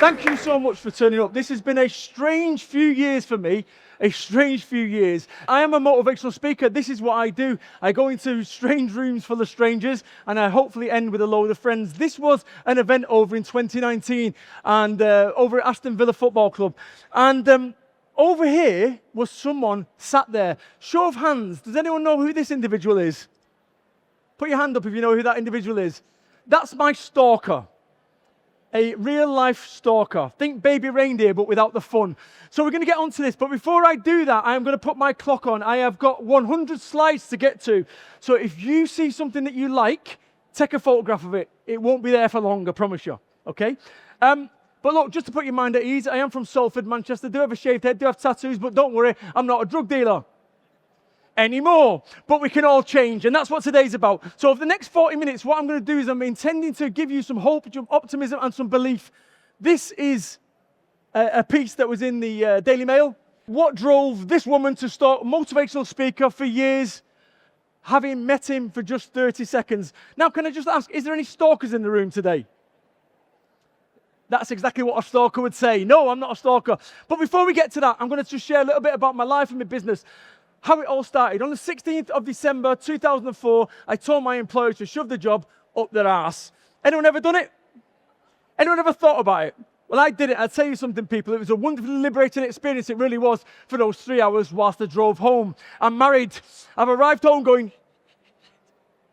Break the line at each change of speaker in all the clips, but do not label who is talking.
Thank you so much for turning up. This has been a strange few years for me, a strange few years. I am a motivational speaker. This is what I do. I go into strange rooms full of strangers, and I hopefully end with a load of friends. This was an event over in 2019, and over at Aston Villa Football Club. And over here was someone sat there. Show of hands, does anyone know who this individual is? Put your hand up if you know who that individual is. That's my stalker. A real-life stalker. Think baby reindeer, but without the fun. So we're going to get onto this, but before I do that, I am going to put my clock on. I have got 100 slides to get to. So if you see something that you like, take a photograph of it. It won't be there for long, I promise you. Okay? But look, just to put your mind at ease, I am from Salford, Manchester. Do have a shaved head, do have tattoos, but don't worry, I'm not a drug dealer anymore, but we can all change, and that's what today's about. So over the next 40 minutes, what I'm going to do is I'm intending to give you some hope, some optimism, and some belief. This is a piece that was in the Daily Mail. What drove this woman to start motivational speaker for years, having met him for just 30 seconds? Now, can I just ask, is there any stalkers in the room today? That's exactly what a stalker would say. No, I'm not a stalker. But before we get to that, I'm going to just share a little bit about my life and my business. How it all started. On the 16th of December 2004, I told my employers to shove the job up their arse. Anyone ever done it? Anyone ever thought about it? Well, I did it. I'll tell you something, people. It was a wonderfully liberating experience. It really was for those 3 hours whilst I drove home. I'm married. I've arrived home going,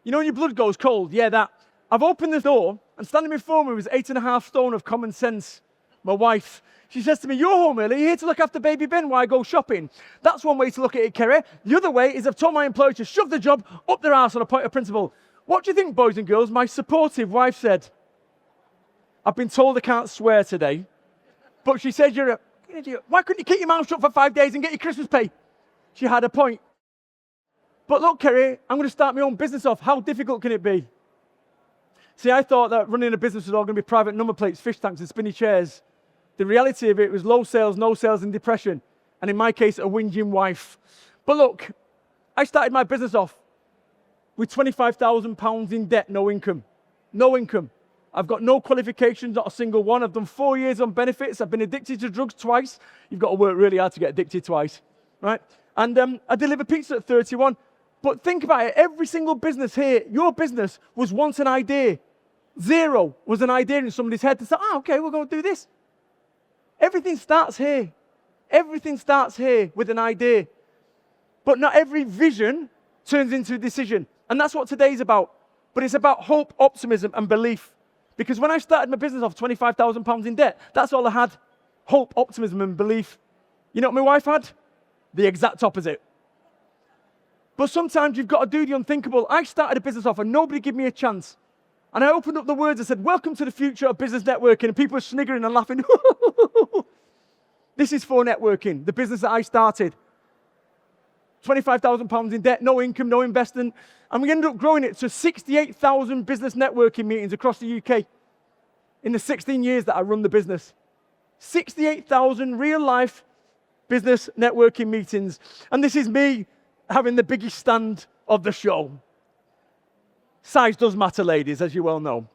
you know when your blood goes cold? Yeah, that. I've opened the door, and standing before me was 8.5 stone of common sense. My wife. She says to me, you're home early, you're here to look after baby Ben while I go shopping. That's one way to look at it, Kerry. The other way is I've told my employer to shove the job up their arse on a point of principle. What do you think, boys and girls? My supportive wife said, I've been told I can't swear today, but she said, you're an idiot. Why couldn't you keep your mouth shut for 5 days and get your Christmas pay? She had a point. But look, Kerry, I'm going to start my own business off. How difficult can it be? See, I thought that running a business was all going to be private number plates, fish tanks, and spinny chairs. The reality of it was low sales, no sales, and depression. And in my case, a whinging wife. But look, I started my business off with £25,000 in debt, no income. No income. I've got no qualifications, not a single one. I've done 4 years on benefits. I've been addicted to drugs twice. You've got to work really hard to get addicted twice, right? And I deliver pizza at 31. But think about it. Every single business here, your business was once an idea. Zero was an idea in somebody's head to say, okay, we're going to do this. Everything starts here. Everything starts here with an idea. But not every vision turns into a decision. And that's what today's about. But it's about hope, optimism, and belief. Because when I started my business off £25,000 in debt, that's all I had. Hope, optimism, and belief. You know what my wife had? The exact opposite. But sometimes you've got to do the unthinkable. I started a business off and nobody gave me a chance. And I opened up the words and said, welcome to the future of business networking. And people were sniggering and laughing. This is for networking, the business that I started. £25,000 in debt, no income, no investment. And we ended up growing it to 68,000 business networking meetings across the UK in the 16 years that I run the business. 68,000 real-life business networking meetings. And this is me having the biggest stand of the show. Size does matter, ladies, as you well know.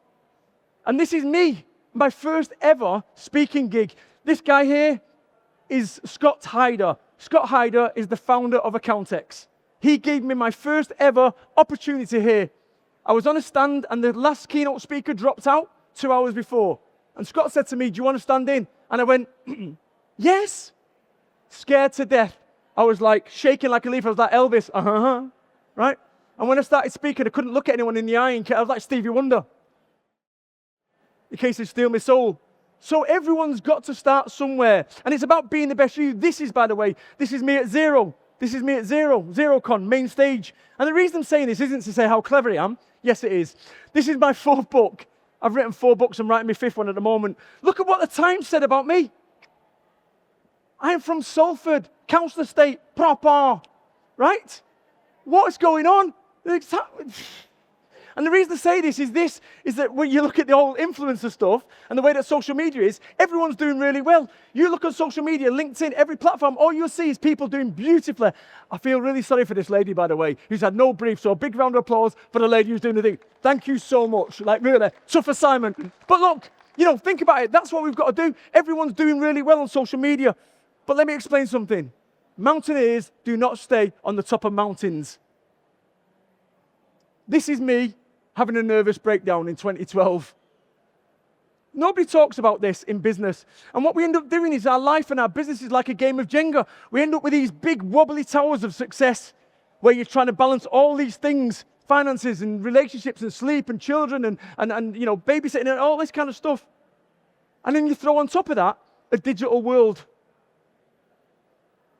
And this is me, my first ever speaking gig. This guy here is Scott Hyder. Scott Hyder is the founder of Accountex. He gave me my first ever opportunity here. I was on a stand and the last keynote speaker dropped out 2 hours before. And Scott said to me, do you want to stand in? And I went, yes. Scared to death. I was like shaking like a leaf. I was like Elvis, right? And when I started speaking, I couldn't look at anyone in the eye. I was like Stevie Wonder. In case they steal my soul. So everyone's got to start somewhere. And it's about being the best you. This is, by the way, this is me at zero. This is me at zero. ZeroCon, main stage. And the reason I'm saying this isn't to say how clever I am. Yes, it is. This is my 4th book. I've written 4 books. I'm writing my 5th one at the moment. Look at what the Times said about me. I am from Salford, council estate, proper. Right? What is going on? And the reason I say this is that when you look at the whole influencer stuff and the way that social media is, everyone's doing really well. You look on social media, LinkedIn, every platform, all you'll see is people doing beautifully. I feel really sorry for this lady, by the way, who's had no brief, so a big round of applause for the lady who's doing the thing. Thank you so much. Like, really, tough assignment. But look, Think about it. That's what we've got to do. Everyone's doing really well on social media. But let me explain something. Mountaineers do not stay on the top of mountains. This is me having a nervous breakdown in 2012. Nobody talks about this in business. And what we end up doing is our life and our business is like a game of Jenga. We end up with these big wobbly towers of success where you're trying to balance all these things, finances and relationships and sleep and children and babysitting and all this kind of stuff. And then you throw on top of that a digital world.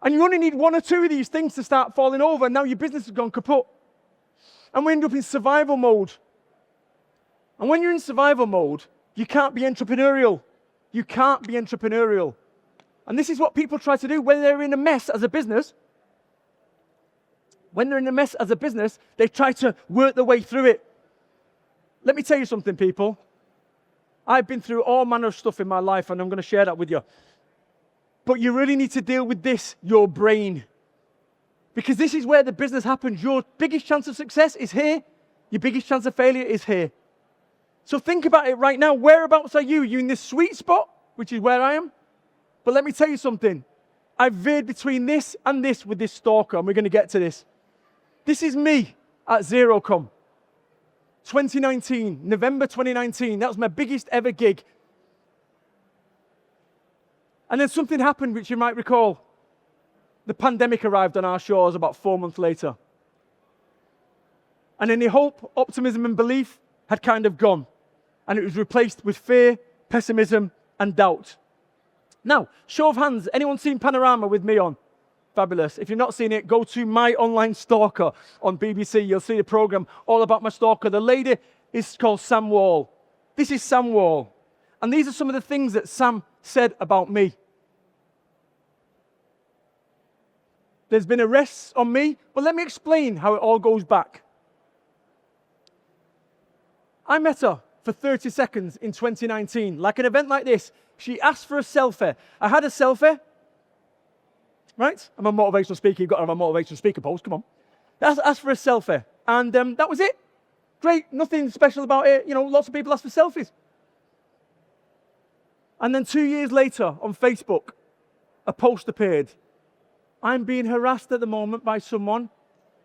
And you only need one or two of these things to start falling over, and now your business has gone kaput. And we end up in survival mode. And when you're in survival mode, you can't be entrepreneurial. You can't be entrepreneurial. And this is what people try to do when they're in a mess as a business. When they're in a mess as a business, they try to work their way through it. Let me tell you something, people. I've been through all manner of stuff in my life, and I'm going to share that with you. But you really need to deal with this, your brain. Because this is where the business happens. Your biggest chance of success is here. Your biggest chance of failure is here. So think about it right now. Whereabouts are you? Are you in this sweet spot, which is where I am? But let me tell you something. I've veered between this and this with this stalker, and we're going to get to this. This is me at Zerocom. 2019, November 2019. That was my biggest ever gig. And then something happened, which you might recall. The pandemic arrived on our shores about 4 months later. And any hope, optimism, and belief had kind of gone. And it was replaced with fear, pessimism, and doubt. Now, show of hands, anyone seen Panorama with me on? Fabulous. If you've not seen it, go to My Online Stalker on BBC. You'll see a program all about my stalker. The lady is called Sam Wall. This is Sam Wall. And these are some of the things that Sam said about me. There's been arrests on me, but let me explain how it all goes back. I met her for 30 seconds in 2019, like an event like this. She asked for a selfie. I had a selfie. Right? I'm a motivational speaker. You've got to have a motivational speaker pose. Come on. Asked for a selfie. And that was it. Great. Nothing special about it. Lots of people ask for selfies. And then 2 years later, on Facebook, a post appeared. I'm being harassed at the moment by someone.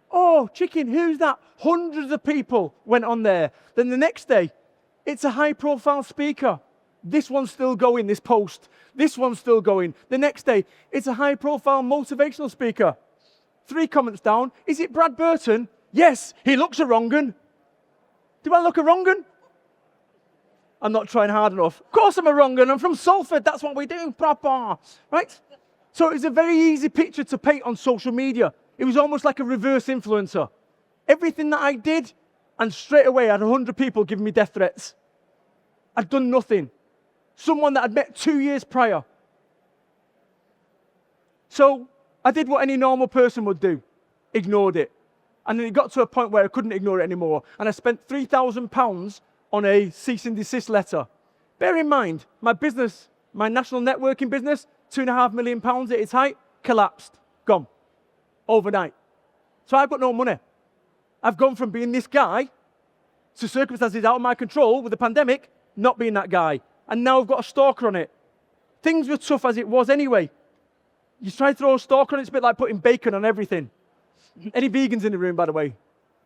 Oh, chicken, who's that? Hundreds of people went on there. Then the next day, it's a high-profile speaker. This one's still going, this post. This one's still going. The next day, it's a high-profile motivational speaker. 3 comments down. Is it Brad Burton? Yes, he looks a wrong 'un. Do I look a wrong 'un? I'm not trying hard enough. Of course I'm a wrong 'un. I'm from Salford. That's what we do. Proper. Right? So it was a very easy picture to paint on social media. It was almost like a reverse influencer. Everything that I did, and straight away I had 100 people giving me death threats. I'd done nothing. Someone that I'd met 2 years prior. So I did what any normal person would do. Ignored it. And then it got to a point where I couldn't ignore it anymore. And I spent £3,000 on a cease and desist letter. Bear in mind, my business, my national networking business, £2.5 million at its height, collapsed. Gone. Overnight. So I've got no money. I've gone from being this guy to circumstances out of my control with the pandemic, not being that guy. And now I've got a stalker on it. Things were tough as it was anyway. You try to throw a stalker on it, it's a bit like putting bacon on everything. Any vegans in the room, by the way?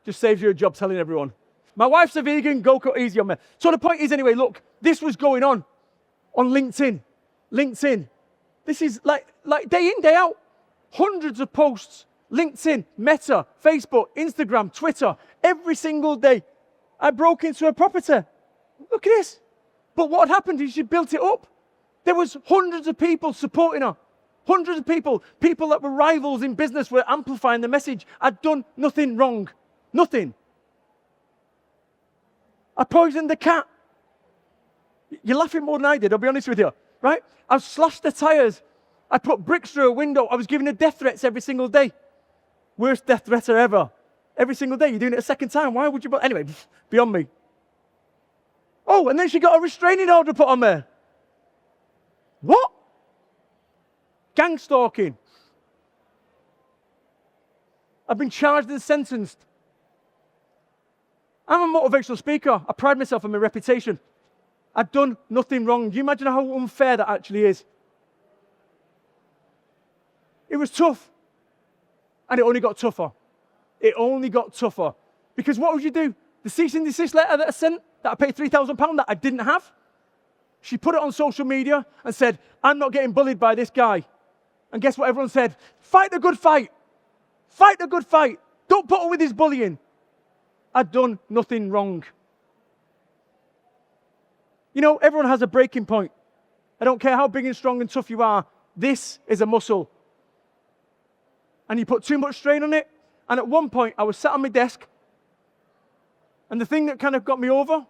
Just saves you a job telling everyone. My wife's a vegan, go easy on me. So the point is anyway, look, this was going on LinkedIn. LinkedIn. This is like day in, day out. Hundreds of posts. LinkedIn, Meta, Facebook, Instagram, Twitter. Every single day. I broke into a property. Look at this. But what happened is she built it up. There was hundreds of people supporting her. Hundreds of people. People that were rivals in business were amplifying the message. I'd done nothing wrong. Nothing. I poisoned the cat. You're laughing more than I did, I'll be honest with you. Right? I've slashed the tires. I put bricks through a window. I was giving her death threats every single day. Worst death threat ever. Every single day. You're doing it a second time. Why would you? Anyway, beyond me. Oh, and then she got a restraining order put on there. What? Gang stalking. I've been charged and sentenced. I'm a motivational speaker. I pride myself on my reputation. I'd done nothing wrong. Do you imagine how unfair that actually is? It was tough. And it only got tougher. It only got tougher. Because what would you do? The cease and desist letter that I sent, that I paid £3,000 that I didn't have, she put it on social media and said, I'm not getting bullied by this guy. And guess what everyone said? Fight the good fight. Fight the good fight. Don't put up with his bullying. I'd done nothing wrong. You know, everyone has a breaking point. I don't care how big and strong and tough you are. This is a muscle. And you put too much strain on it. And at one point, I was sat on my desk. And the thing that kind of got me over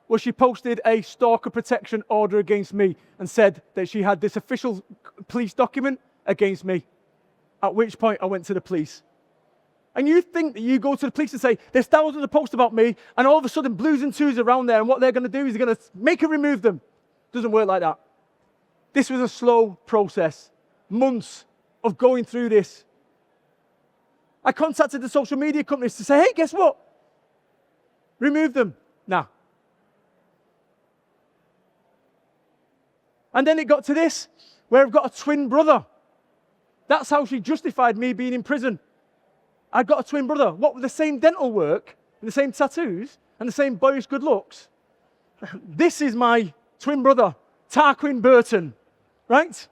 was she posted a stalker protection order against me and said that she had this official police document against me. At which point, I went to the police. And you think that you go to the police and say, there's thousands of posts about me, and all of a sudden blues and twos around there, and what they're going to do is they're going to make her remove them. Doesn't work like that. This was a slow process. Months of going through this. I contacted the social media companies to say, hey, guess what? Remove them. Nah. And then it got to this, where I've got a twin brother. That's how she justified me being in prison. I've got a twin brother. What, with the same dental work, and the same tattoos, and the same boyish good looks? This is my twin brother, Tarquin Burton, right?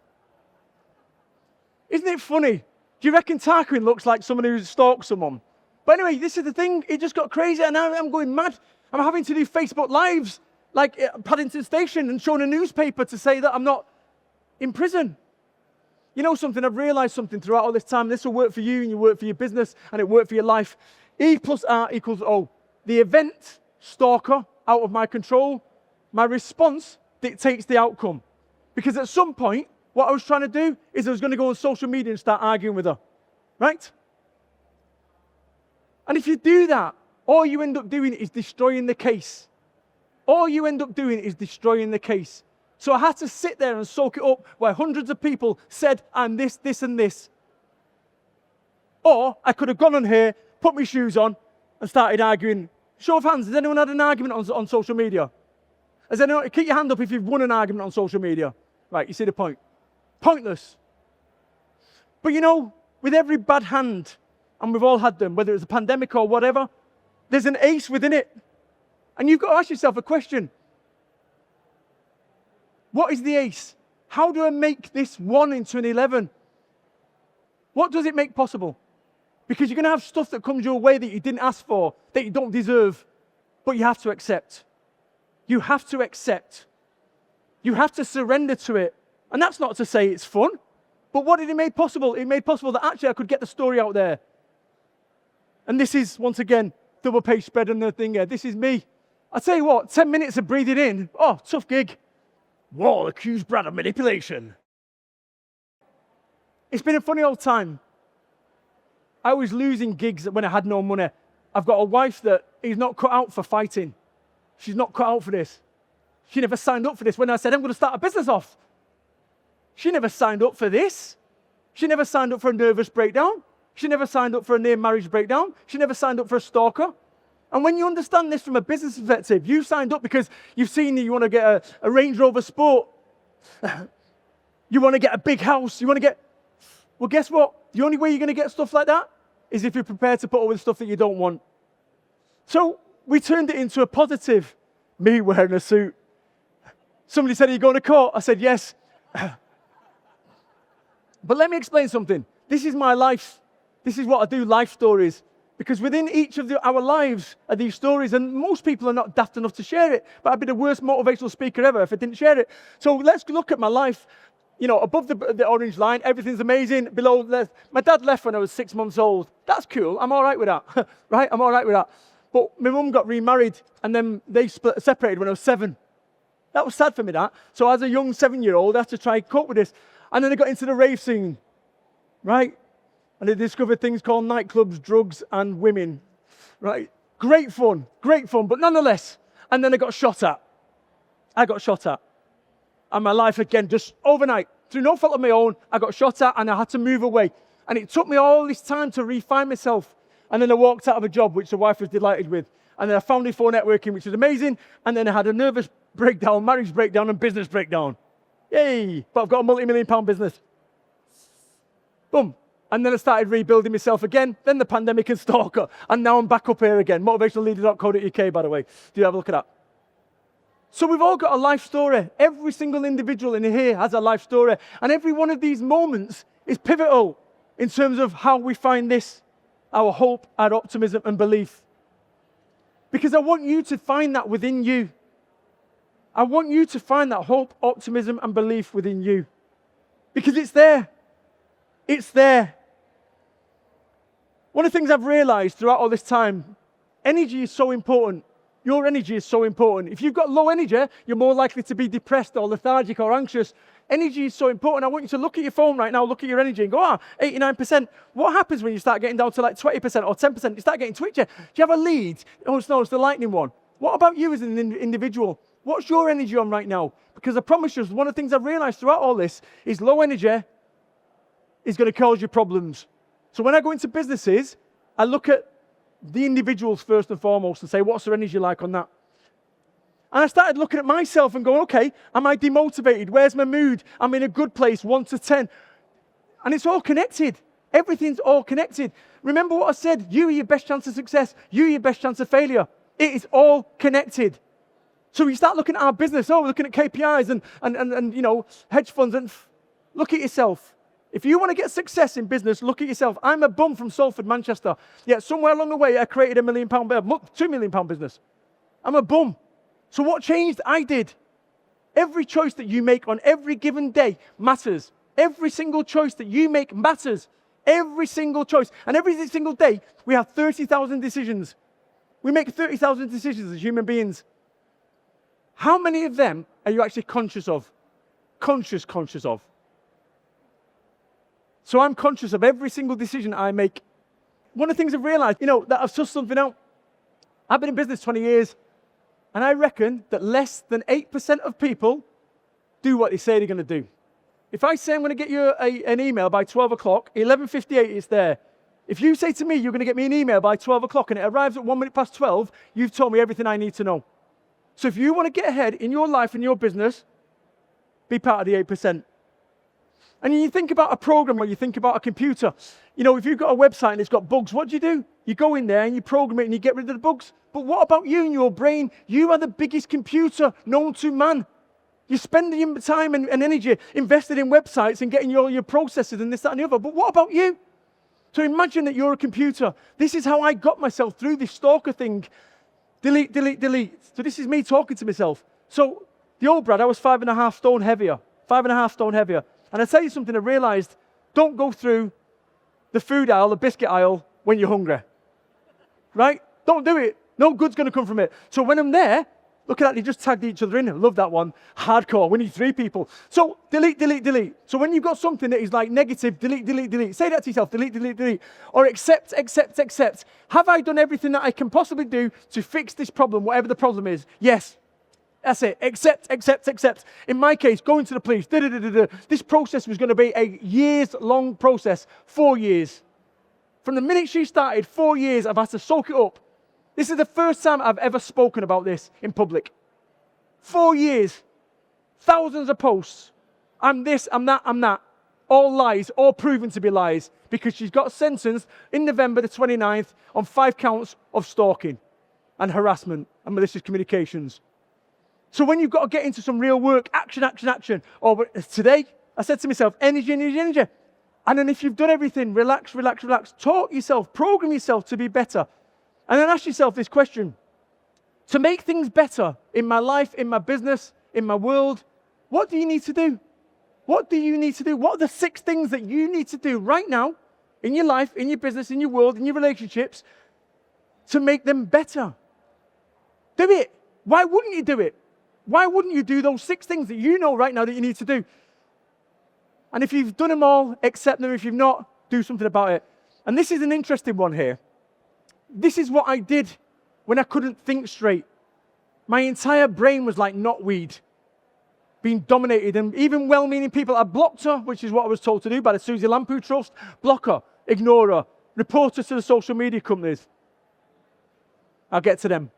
Isn't it funny? Do you reckon Tarquin looks like someone who stalks someone? But anyway, this is the thing. It just got crazy, and now I'm going mad. I'm having to do Facebook Lives, like at Paddington Station, and showing a newspaper to say that I'm not in prison. You know something? I've realized something throughout all this time. This will work for you, and you work for your business, and it worked for your life. E plus R equals O. The event, stalker, out of my control. My response dictates the outcome. Because at some point, what I was trying to do is I was going to go on social media and start arguing with her. Right? And if you do that, all you end up doing is destroying the case. All you end up doing is destroying the case. So I had to sit there and soak it up where hundreds of people said, I'm this, this, and this. Or I could have gone on here, put my shoes on, and started arguing. Show of hands, has anyone had an argument on social media? Has anyone, keep your hand up if you've won an argument on social media. Right, you see the point. Pointless. But you know, with every bad hand, and we've all had them, whether it's a pandemic or whatever, there's an ace within it. And you've got to ask yourself a question. What is the ace? How do I make this 1 into an 11? What does it make possible? Because you're going to have stuff that comes your way that you didn't ask for, that you don't deserve, but you have to accept. You have to accept. You have to surrender to it. And that's not to say it's fun, but what did it make possible? It made possible that actually I could get the story out there. And this is, once again, double page spread and the thing here. This is me. I tell you what, 10 minutes of breathing in, oh, tough gig. Wall accused Brad of manipulation. It's been a funny old time. I was losing gigs when I had no money. I've got a wife that is not cut out for fighting. She's not cut out for this. She never signed up for this. When I said, I'm going to start a business off, she never signed up for this. She never signed up for a nervous breakdown. She never signed up for a near marriage breakdown. She never signed up for a stalker. And when you understand this from a business perspective, you signed up because you've seen that you want to get a Range Rover Sport. You want to get a big house. You want to get... Well, guess what? The only way you're going to get stuff like that is if you're prepared to put up with stuff that you don't want. So we turned it into a positive. Me wearing a suit. Somebody said, are you going to court? I said, yes. But let me explain something. This is my life. This is what I do, life stories. Because within each of our lives are these stories, and most people are not daft enough to share it. But I'd be the worst motivational speaker ever if I didn't share it. So let's look at my life. You know, above the orange line, everything's amazing. Below, my dad left when I was 6 months old. That's cool. I'm all right with that. Right? I'm all right with that. But my mum got remarried, and then they separated when I was 7. That was sad for me, that. So as a young 7-year-old, I had to try and cope with this. And then I got into the rave scene. Right? And I discovered things called nightclubs, drugs, and women. Right? Great fun, but nonetheless. And then I got shot at. And my life again, just overnight, through no fault of my own, I got shot at and I had to move away. And it took me all this time to refine myself. And then I walked out of a job, which the wife was delighted with. And then I found E4 networking, which was amazing. And then I had a nervous breakdown, marriage breakdown, and business breakdown. Yay! But I've got a multi-million-pound business. Boom. And then I started rebuilding myself again. Then the pandemic and stalker. And now I'm back up here again. Motivationalleader.co.uk, by the way. Do you have a look at that? So we've all got a life story. Every single individual in here has a life story. And every one of these moments is pivotal in terms of how we find this, our hope, our optimism and belief. Because I want you to find that within you. I want you to find that hope, optimism and belief within you. Because it's there. It's there. One of the things I've realized throughout all this time, energy is so important. Your energy is so important. If you've got low energy, you're more likely to be depressed or lethargic or anxious. Energy is so important. I want you to look at your phone right now, look at your energy and go, 89%. What happens when you start getting down to like 20% or 10%? You start getting twitchy. Do you have a lead? Oh, no, it's the lightning one. What about you as an individual? What's your energy on right now? Because I promise you, one of the things I've realized throughout all this is low energy is going to cause you problems. So when I go into businesses, I look at the individuals first and foremost and say, what's their energy like on that? And I started looking at myself and going, okay, am I demotivated? Where's my mood? I'm in a good place, 1 to 10. And it's all connected. Everything's all connected. Remember what I said, you are your best chance of success. You are your best chance of failure. It is all connected. So we start looking at our business, we're looking at KPIs and you know, hedge funds, and look at yourself. If you want to get success in business, look at yourself. I'm a bum from Salford, Manchester. Yet somewhere along the way, I created a £1 million, £2 million business. I'm a bum. So what changed? I did. Every choice that you make on every given day matters. Every single choice that you make matters. Every single choice. And every single day, we have 30,000 decisions. We make 30,000 decisions as human beings. How many of them are you actually conscious of? Conscious of. So I'm conscious of every single decision I make. One of the things I've realized, that I've sussed something out. I've been in business 20 years, and I reckon that less than 8% of people do what they say they're going to do. If I say I'm going to get you an email by 12 o'clock, 11:58 it's there. If you say to me you're going to get me an email by 12 o'clock and it arrives at 1 minute past 12, you've told me everything I need to know. So if you want to get ahead in your life and your business, be part of the 8%. And you think about a program or you think about a computer. If you've got a website and it's got bugs, what do? You go in there and you program it and you get rid of the bugs. But what about you and your brain? You are the biggest computer known to man. You're spending your time and energy invested in websites and getting your processes and this, that, and the other. But what about you? So imagine that you're a computer. This is how I got myself through this stalker thing. Delete. So this is me talking to myself. So the old Brad, I was 5.5 stone heavier. 5.5 stone heavier. And I tell you something, I realized, don't go through the food aisle, the biscuit aisle, when you're hungry. Right? Don't do it. No good's going to come from it. So when I'm there, look at that, they just tagged each other in. I love that one. Hardcore. We need 3 people. So delete. So when you've got something that is like negative, delete. Say that to yourself, delete. Or accept. Have I done everything that I can possibly do to fix this problem, whatever the problem is? Yes. That's it. Accept. In my case, going to the police. This process was going to be a years-long process. 4 years. From the minute she started, 4 years, I've had to soak it up. This is the first time I've ever spoken about this in public. 4 years. Thousands of posts. I'm this, I'm that. All lies, all proven to be lies. Because she's got sentenced in November the 29th on 5 counts of stalking and harassment and malicious communications. So when you've got to get into some real work, action. Today, I said to myself, energy. And then if you've done everything, relax. Talk yourself, program yourself to be better. And then ask yourself this question. To make things better in my life, in my business, in my world, what do you need to do? What are the 6 things that you need to do right now in your life, in your business, in your world, in your relationships to make them better? Do it. Why wouldn't you do it? Why wouldn't you do those 6 things that you know right now that you need to do? And if you've done them all, accept them. If you've not, do something about it. And this is an interesting one here. This is what I did when I couldn't think straight. My entire brain was like knotweed, being dominated. And even well-meaning people, I blocked her, which is what I was told to do by the Susie Lampu Trust. Block her, ignore her, report her to the social media companies. I'll get to them.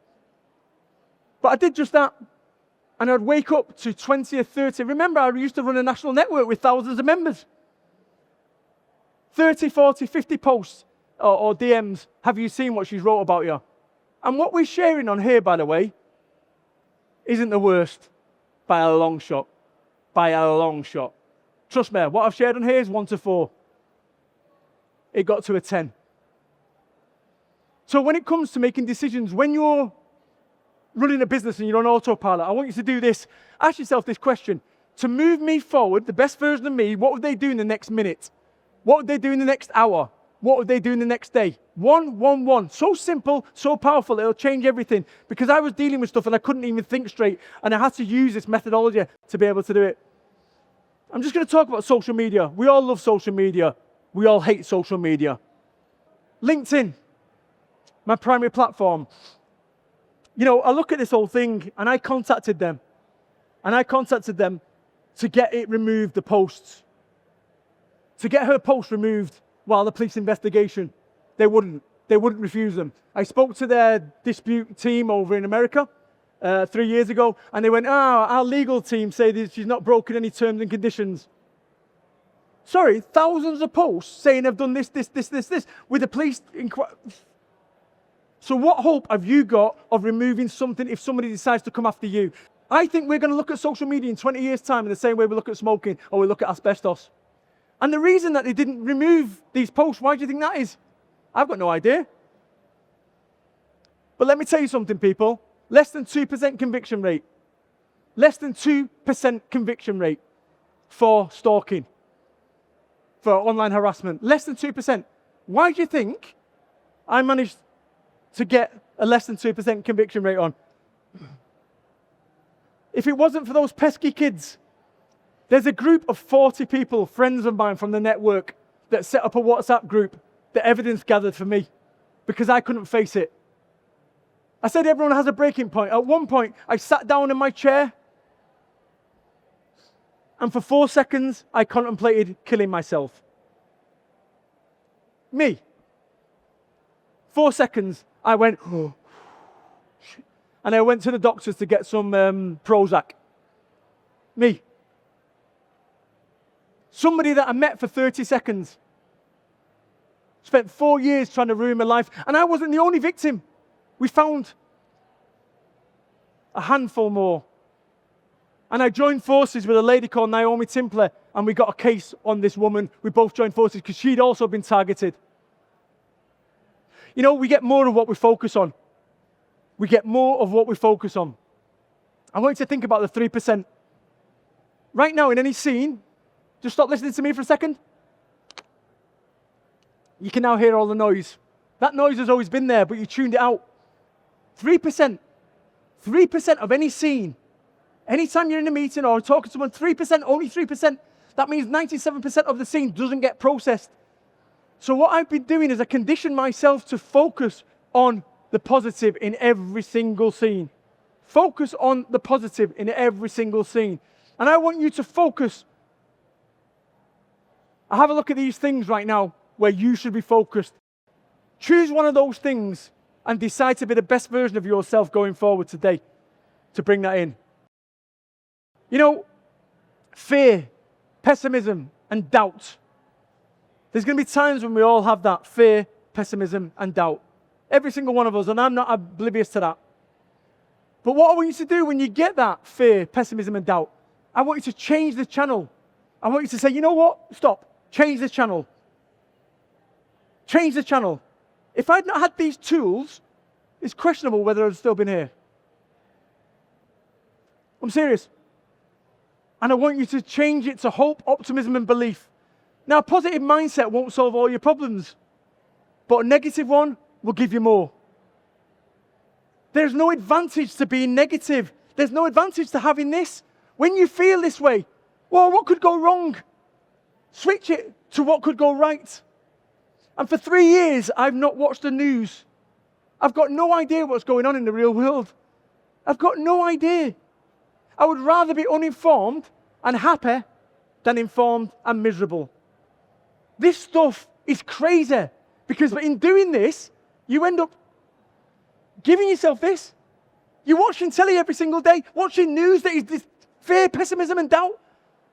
But I did just that. And I'd wake up to 20 or 30. Remember, I used to run a national network with thousands of members. 30, 40, 50 posts or DMs. Have you seen what she's wrote about you? And what we're sharing on here, by the way, isn't the worst by a long shot. By a long shot. Trust me, what I've shared on here is 1 to 4. It got to a 10. So when it comes to making decisions, when you're running a business and you're on autopilot, I want you to do this. Ask yourself this question. To move me forward, the best version of me, what would they do in the next minute? What would they do in the next hour? What would they do in the next day? 1, 1, 1. So simple, so powerful, it'll change everything. Because I was dealing with stuff and I couldn't even think straight. And I had to use this methodology to be able to do it. I'm just going to talk about social media. We all love social media. We all hate social media. LinkedIn, my primary platform. You know, I look at this whole thing and I contacted them. And I contacted them to get it removed, the posts. To get her post removed while the police investigation. They wouldn't refuse them. I spoke to their dispute team over in America 3 years ago, and they went, our legal team say that she's not broken any terms and conditions. Sorry, thousands of posts saying they've done this, with the police inquiry. So what hope have you got of removing something if somebody decides to come after you? I think we're going to look at social media in 20 years' time in the same way we look at smoking or we look at asbestos. And the reason that they didn't remove these posts, why do you think that is? I've got no idea. But let me tell you something, people. Less than 2% conviction rate. Less than 2% conviction rate for stalking, for online harassment. Less than 2%. Why do you think I managed to get a less than 2% conviction rate on? If it wasn't for those pesky kids, there's a group of 40 people, friends of mine from the network, that set up a WhatsApp group that evidence gathered for me because I couldn't face it. I said everyone has a breaking point. At one point, I sat down in my chair and for 4 seconds, I contemplated killing myself. Me. 4 seconds, I went, oh, shit. And I went to the doctors to get some Prozac. Me. Somebody that I met for 30 seconds. Spent 4 years trying to ruin my life. And I wasn't the only victim. We found a handful more. And I joined forces with a lady called Naomi Timpler. And we got a case on this woman. We both joined forces because she'd also been targeted. You know, we get more of what we focus on. We get more of what we focus on. I want you to think about the 3%. Right now in any scene, just stop listening to me for a second. You can now hear all the noise. That noise has always been there, but you tuned it out. 3%. 3% of any scene. Anytime you're in a meeting or talking to someone, 3%, only 3%. That means 97% of the scene doesn't get processed. So what I've been doing is I condition myself to focus on the positive in every single scene. Focus on the positive in every single scene. And I want you to focus. I have a look at these things right now where you should be focused. Choose one of those things and decide to be the best version of yourself going forward today to bring that in. You know, fear, pessimism, and doubt. There's going to be times when we all have that fear, pessimism, and doubt. Every single one of us, and I'm not oblivious to that. But what I want you to do when you get that fear, pessimism, and doubt, I want you to change the channel. I want you to say, you know what? Stop. Change the channel. Change the channel. If I'd not had these tools, it's questionable whether I'd still been here. I'm serious. And I want you to change it to hope, optimism, and belief. Now, a positive mindset won't solve all your problems, but a negative one will give you more. There's no advantage to being negative. There's no advantage to having this. When you feel this way, well, what could go wrong? Switch it to what could go right. And for 3 years, I've not watched the news. I've got no idea what's going on in the real world. I've got no idea. I would rather be uninformed and happy than informed and miserable. This stuff is crazy because in doing this, you end up giving yourself this. You're watching telly every single day, watching news that is this fear, pessimism, and doubt.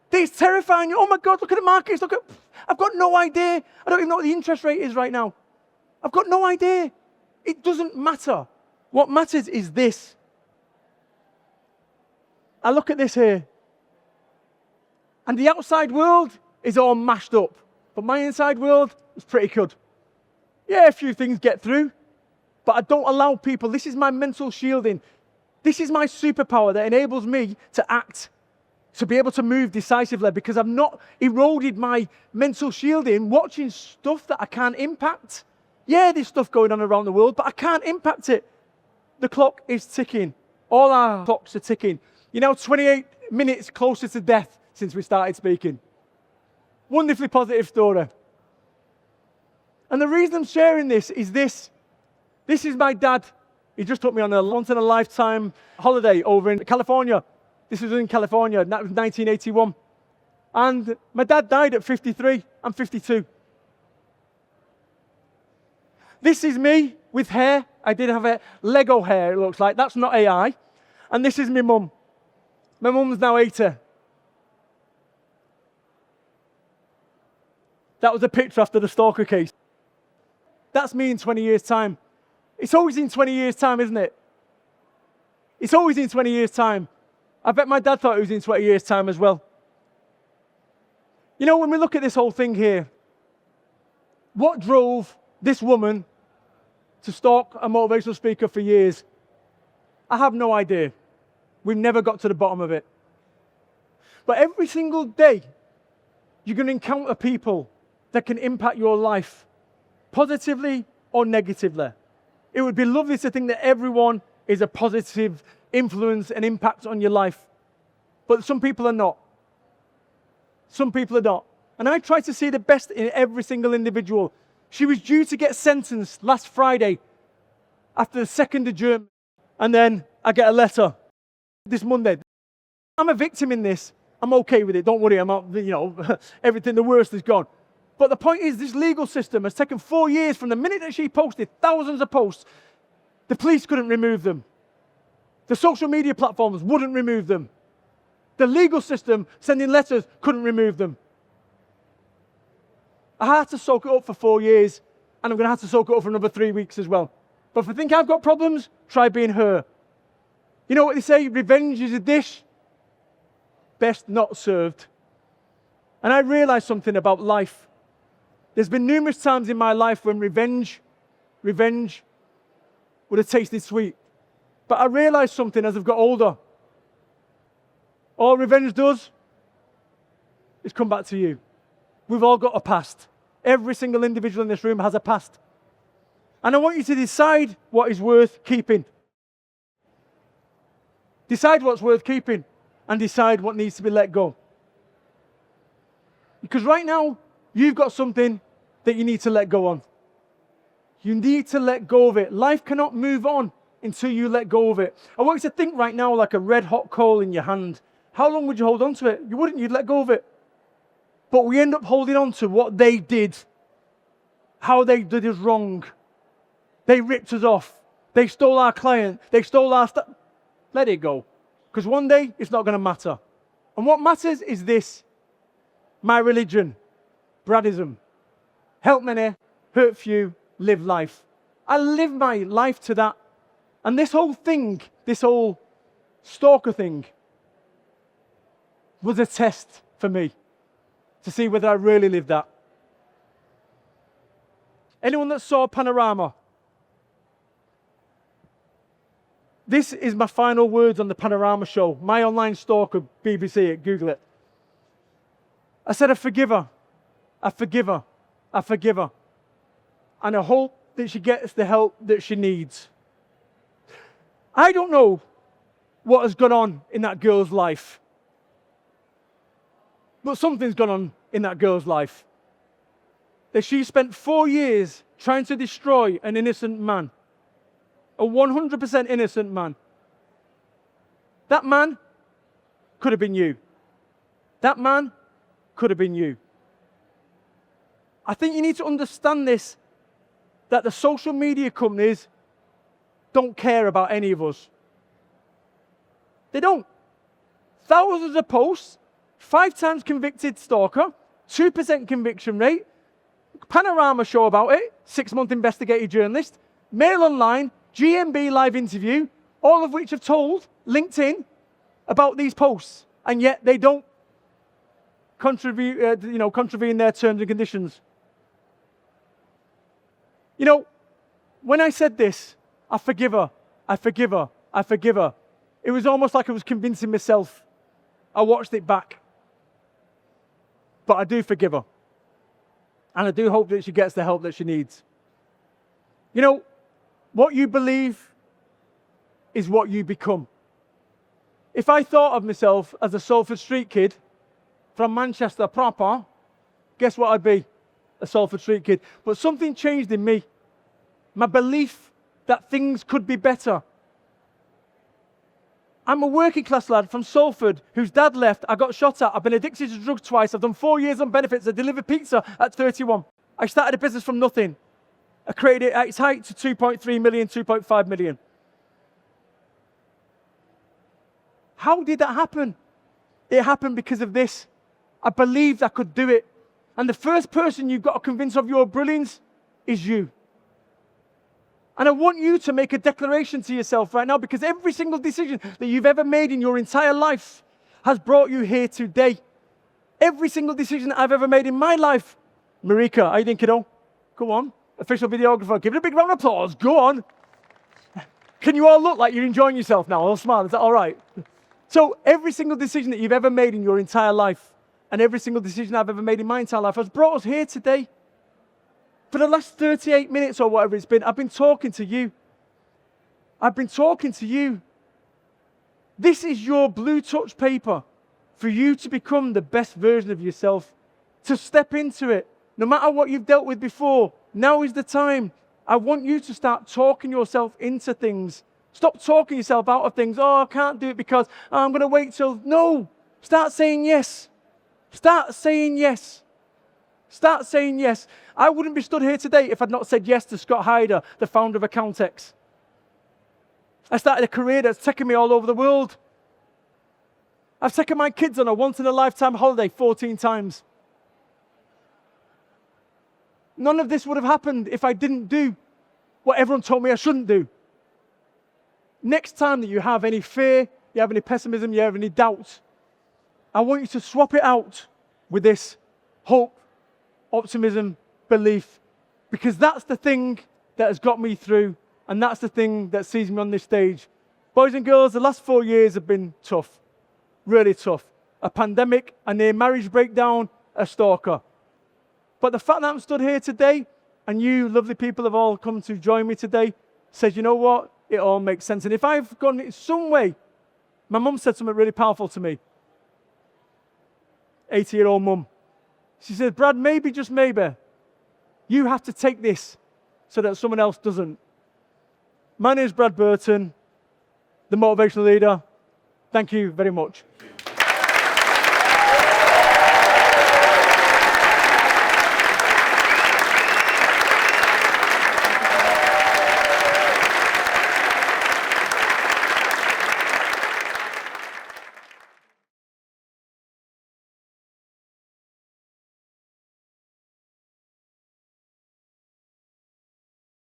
That is terrifying you. Oh my God, look at the markets. I've got no idea. I don't even know what the interest rate is right now. I've got no idea. It doesn't matter. What matters is this. I look at this here. And the outside world is all mashed up. But my inside world is pretty good. Yeah, a few things get through. But I don't allow people. This is my mental shielding. This is my superpower that enables me to act, to be able to move decisively, because I've not eroded my mental shielding watching stuff that I can't impact. Yeah, there's stuff going on around the world, but I can't impact it. The clock is ticking. All our clocks are ticking. You're now 28 minutes closer to death since we started speaking. Wonderfully positive story. And the reason I'm sharing this is this. This is my dad. He just took me on a once-in-a-lifetime holiday over in California. This was in California, and that was 1981. And my dad died at 53. I'm 52. This is me with hair. I did have a Lego hair, it looks like. That's not AI. And this is my mum. My mum's now 80. That was a picture after the stalker case. That's me in 20 years' time. It's always in 20 years' time, isn't it? It's always in 20 years' time. I bet my dad thought it was in 20 years' time as well. You know, when we look at this whole thing here, what drove this woman to stalk a motivational speaker for years? I have no idea. We've never got to the bottom of it. But every single day, you're going to encounter people that can impact your life positively or negatively. It would be lovely to think that everyone is a positive influence and impact on your life. But some people are not. Some people are not. And I try to see the best in every single individual. She was due to get sentenced last Friday after the second adjournment. And then I get a letter this Monday. I'm a victim in this. I'm okay with it. Don't worry. I'm out, everything, the worst is gone. But the point is, this legal system has taken 4 years from the minute that she posted thousands of posts. The police couldn't remove them. The social media platforms wouldn't remove them. The legal system, sending letters, couldn't remove them. I had to soak it up for 4 years, and I'm going to have to soak it up for another 3 weeks as well. But if you think I've got problems, try being her. You know what they say? Revenge is a dish best not served. And I realized something about life. There's been numerous times in my life when revenge would have tasted sweet. But I realized something as I've got older. All revenge does is come back to you. We've all got a past. Every single individual in this room has a past. And I want you to decide what is worth keeping. Decide what's worth keeping and decide what needs to be let go. Because right now, you've got something that you need to let go on. You need to let go of it. Life cannot move on until you let go of it. I want you to think right now like a red hot coal in your hand. How long would you hold on to it? You wouldn't, you'd let go of it. But we end up holding on to what they did. How they did us wrong. They ripped us off. They stole our client. They stole our stuff. Let it go. Because one day, it's not going to matter. And what matters is this. My religion. Bradism. Help many, hurt few, live life. I live my life to that. And this whole thing, this whole stalker thing, was a test for me to see whether I really lived that. Anyone that saw Panorama? This is my final words on the Panorama show. My online stalker, BBC it, Google it. I said, I forgive her. I forgive her. I forgive her. And I hope that she gets the help that she needs. I don't know what has gone on in that girl's life. But something's gone on in that girl's life. That she spent 4 years trying to destroy an innocent man. A 100% innocent man. That man could have been you. That man could have been you. I think you need to understand this, that the social media companies don't care about any of us. They don't. Thousands of posts, 5 times convicted stalker, 2% conviction rate, Panorama show about it, 6-month investigative journalist, Mail Online, GMB live interview, all of which have told LinkedIn about these posts, and yet they don't contravene their terms and conditions. When I said this, I forgive her, I forgive her, I forgive her, it was almost like I was convincing myself. I watched it back. But I do forgive her. And I do hope that she gets the help that she needs. What you believe is what you become. If I thought of myself as a Salford Street kid from Manchester proper, guess what I'd be? A Salford Street kid. But something changed in me. My belief that things could be better. I'm a working class lad from Salford whose dad left. I got shot at. I've been addicted to drugs twice. I've done 4 years on benefits. I delivered pizza at 31. I started a business from nothing. I created it at its height to 2.3 million, 2.5 million. How did that happen? It happened because of this. I believed I could do it. And the first person you've got to convince of your brilliance is you. And I want you to make a declaration to yourself right now, because every single decision that you've ever made in your entire life has brought you here today. Every single decision that I've ever made in my life. Marika, how you doing, kiddo? Go on. Official videographer, give it a big round of applause. Go on. Can you all look like you're enjoying yourself now? All smile. Is that all right? So every single decision that you've ever made in your entire life, and every single decision I've ever made in my entire life, has brought us here today. For the last 38 minutes or whatever it's been, I've been talking to you. I've been talking to you. This is your blue touch paper for you to become the best version of yourself, to step into it. No matter what you've dealt with before, now is the time. I want you to start talking yourself into things. Stop talking yourself out of things. Oh, I can't do it because I'm going to wait till... No, start saying yes. Start saying yes. Start saying yes. I wouldn't be stood here today if I'd not said yes to Scott Hyder, the founder of Accountex. I started a career that's taken me all over the world. I've taken my kids on a once-in-a-lifetime holiday 14 times. None of this would have happened if I didn't do what everyone told me I shouldn't do. Next time that you have any fear, you have any pessimism, you have any doubt, I want you to swap it out with this hope, optimism, belief, because that's the thing that has got me through, and that's the thing that sees me on this stage. Boys and girls, the last 4 years have been tough, really tough. A pandemic, a near marriage breakdown, a stalker. But the fact that I'm stood here today, and you lovely people have all come to join me today, says, you know what? It all makes sense. And if I've gone in some way, my mum said something really powerful to me. 80-year-old mum. She said, Brad, maybe, just maybe, you have to take this so that someone else doesn't. My name is Brad Burton, the motivational leader. Thank you very much.